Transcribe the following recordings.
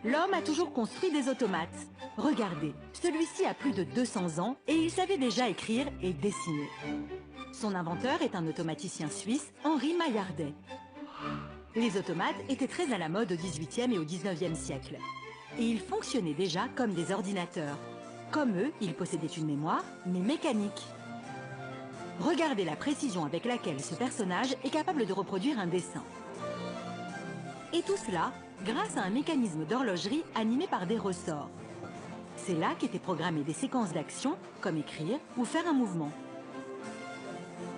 L'homme a toujours construit des automates. Regardez, celui-ci a plus de 200 ans et il savait déjà écrire et dessiner. Son inventeur est un automaticien suisse, Henri Maillardet. Les automates étaient très à la mode au XVIIIe et au XIXe siècle. Et ils fonctionnaient déjà comme des ordinateurs. Comme eux, ils possédaient une mémoire, mais mécanique. Regardez la précision avec laquelle ce personnage est capable de reproduire un dessin. Et tout cela grâce à un mécanisme d'horlogerie animé par des ressorts. C'est là qu'étaient programmées des séquences d'actions, comme écrire ou faire un mouvement.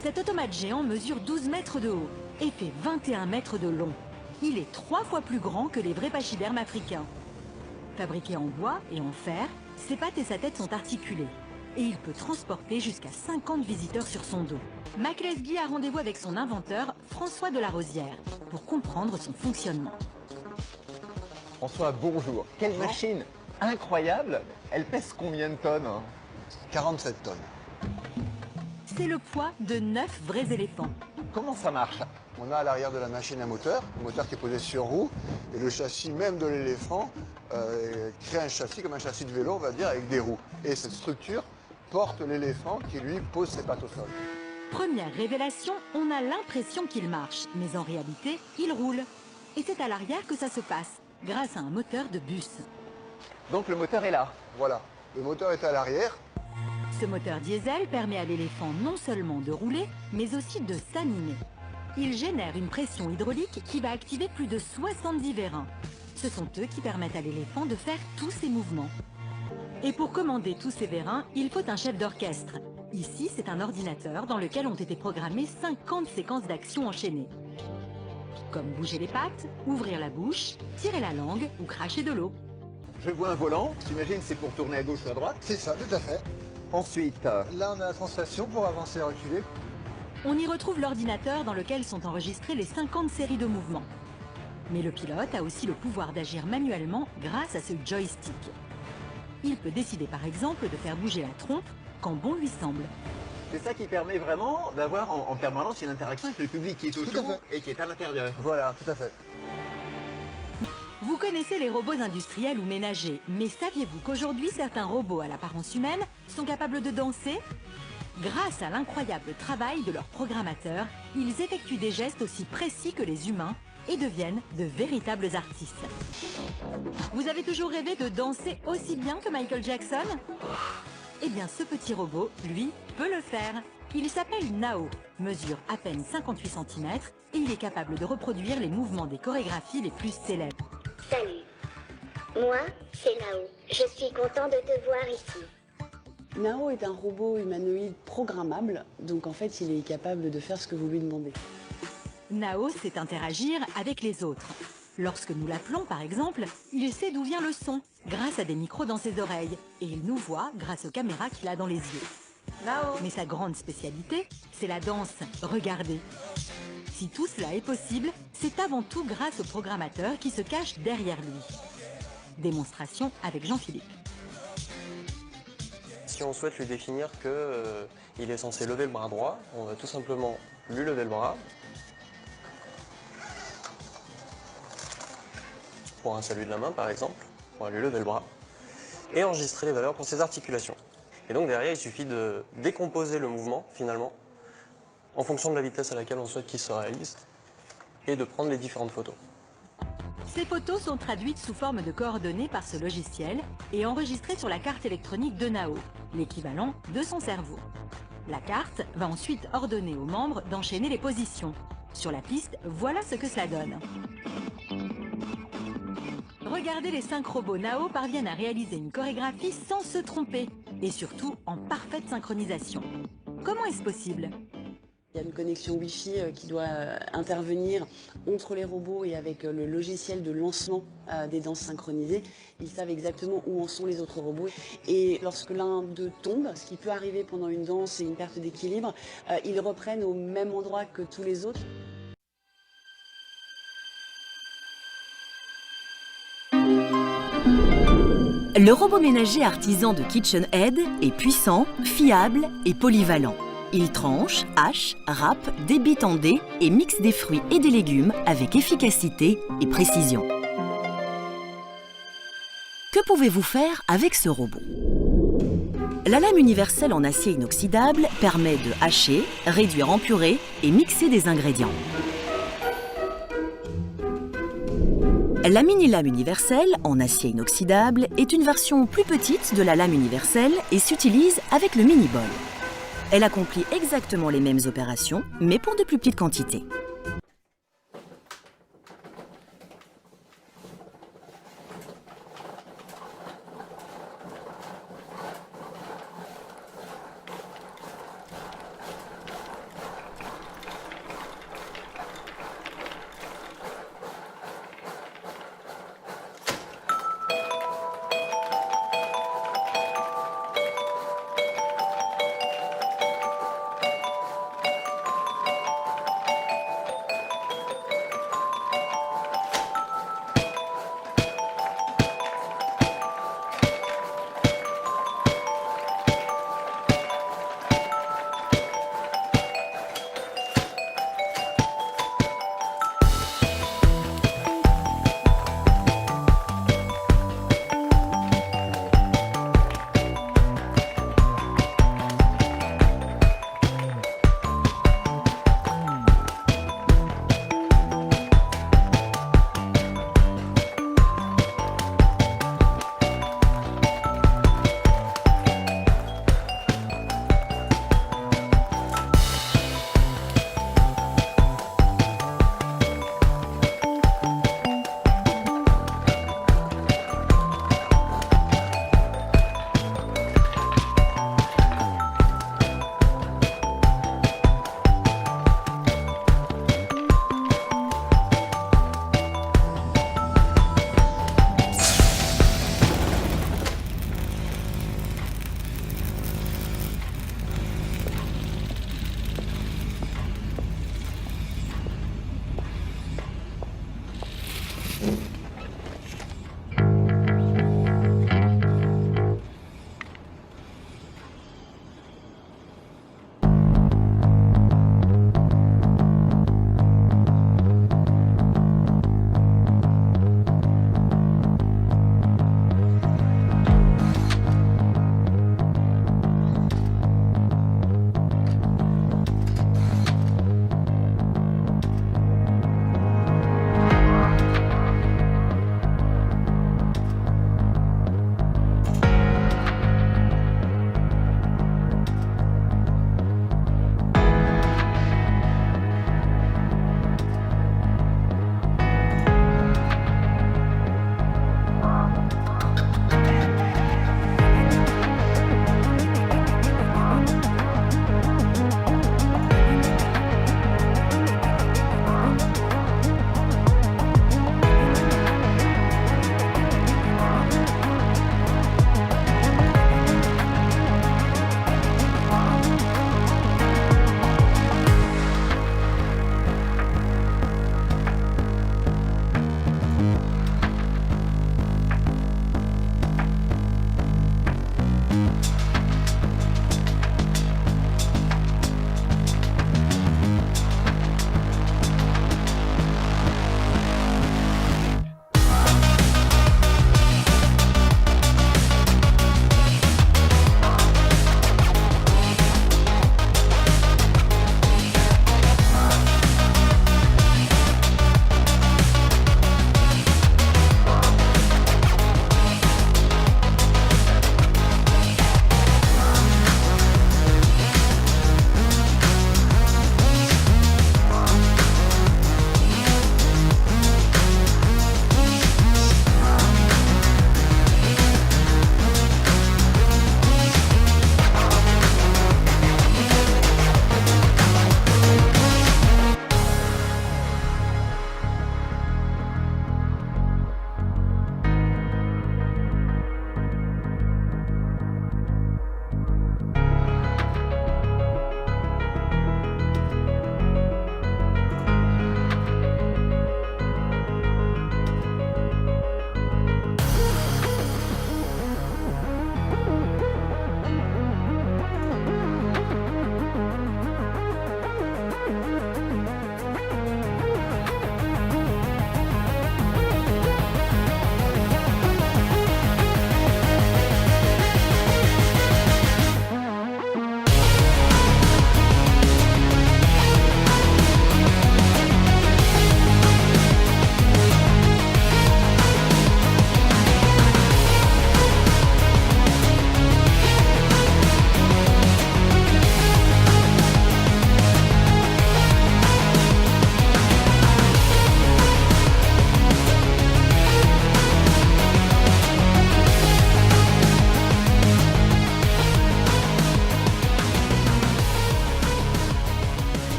Cet automate géant mesure 12 mètres de haut et fait 21 mètres de long. Il est 3 fois plus grand que les vrais pachydermes africains. Fabriqué en bois et en fer, ses pattes et sa tête sont articulées. Et il peut transporter jusqu'à 50 visiteurs sur son dos. Mac Lesguy a rendez-vous avec son inventeur, François Delarosière, pour comprendre son fonctionnement. François, bonjour. Quelle machine incroyable. Elle pèse combien de tonnes? 47 tonnes. C'est le poids de 9 vrais éléphants. Comment ça marche? On a à l'arrière de la machine un moteur qui est posé sur roue, et le châssis même de l'éléphant crée un châssis comme un châssis de vélo, on va dire, avec des roues. Et cette structure porte l'éléphant qui, lui, pose ses pattes au sol. Première révélation, on a l'impression qu'il marche, mais en réalité, il roule. Et c'est à l'arrière que ça se passe, grâce à un moteur de bus. Donc le moteur est là. Voilà, le moteur est à l'arrière. Ce moteur diesel permet à l'éléphant non seulement de rouler, mais aussi de s'animer. Il génère une pression hydraulique qui va activer plus de 70 vérins. Ce sont eux qui permettent à l'éléphant de faire tous ses mouvements. Et pour commander tous ces vérins, il faut un chef d'orchestre. Ici, c'est un ordinateur dans lequel ont été programmées 50 séquences d'actions enchaînées. Comme bouger les pattes, ouvrir la bouche, tirer la langue ou cracher de l'eau. Je vois un volant. J'imagine c'est pour tourner à gauche ou à droite. C'est ça, tout à fait. Ensuite, Là, on a la translation pour avancer et reculer. On y retrouve l'ordinateur dans lequel sont enregistrées les 50 séries de mouvements. Mais le pilote a aussi le pouvoir d'agir manuellement grâce à ce joystick. Il peut décider par exemple de faire bouger la trompe quand bon lui semble. c'est ça qui permet vraiment d'avoir en permanence une interaction avec le public qui est Tout à autour et qui est à l'intérieur. Voilà, tout à fait. Vous connaissez les robots industriels ou ménagers, mais saviez-vous qu'aujourd'hui certains robots à l'apparence humaine sont capables de danser? Grâce à l'incroyable travail de leurs programmateurs, ils effectuent des gestes aussi précis que les humains et deviennent de véritables artistes. Vous avez toujours rêvé de danser aussi bien que Michael Jackson? Eh bien, ce petit robot, lui, peut le faire. Il s'appelle Nao, mesure à peine 58 cm et il est capable de reproduire les mouvements des chorégraphies les plus célèbres. Salut, moi c'est Nao. Je suis content de te voir ici. Nao est un robot humanoïde programmable, donc en fait il est capable de faire ce que vous lui demandez. Nao sait interagir avec les autres. Lorsque nous l'appelons par exemple, il sait d'où vient le son, grâce à des micros dans ses oreilles, et il nous voit grâce aux caméras qu'il a dans les yeux. Nao. Mais sa grande spécialité, c'est la danse. Regardez. Si tout cela est possible, c'est avant tout grâce au programmateur qui se cache derrière lui. Démonstration avec Jean-Philippe. Si on souhaite lui définir qu'il est censé lever le bras droit, on va tout simplement lui lever le bras. Pour un salut de la main par exemple, on va lui lever le bras et enregistrer les valeurs pour ses articulations. Et donc derrière, il suffit de décomposer le mouvement finalement en fonction de la vitesse à laquelle on souhaite qu'il se réalise et de prendre les différentes photos. Ces photos sont traduites sous forme de coordonnées par ce logiciel et enregistrées sur la carte électronique de Nao, l'équivalent de son cerveau. La carte va ensuite ordonner aux membres d'enchaîner les positions. Sur la piste, voilà ce que cela donne. Regardez, les 5 robots Nao parviennent à réaliser une chorégraphie sans se tromper et surtout en parfaite synchronisation. Comment est-ce possible ? Il y a une connexion Wi-Fi qui doit intervenir entre les robots et avec le logiciel de lancement des danses synchronisées. Ils savent exactement où en sont les autres robots. Et lorsque l'un d'eux tombe, ce qui peut arriver pendant une danse et une perte d'équilibre, ils reprennent au même endroit que tous les autres. Le robot ménager artisan de KitchenAid est puissant, fiable et polyvalent. Il tranche, hache, râpe, débite en dés et mixe des fruits et des légumes avec efficacité et précision. Que pouvez-vous faire avec ce robot? La lame universelle en acier inoxydable permet de hacher, réduire en purée et mixer des ingrédients. La mini-lame universelle en acier inoxydable est une version plus petite de la lame universelle et s'utilise avec le mini-bol. Elle accomplit exactement les mêmes opérations, mais pour de plus petites quantités.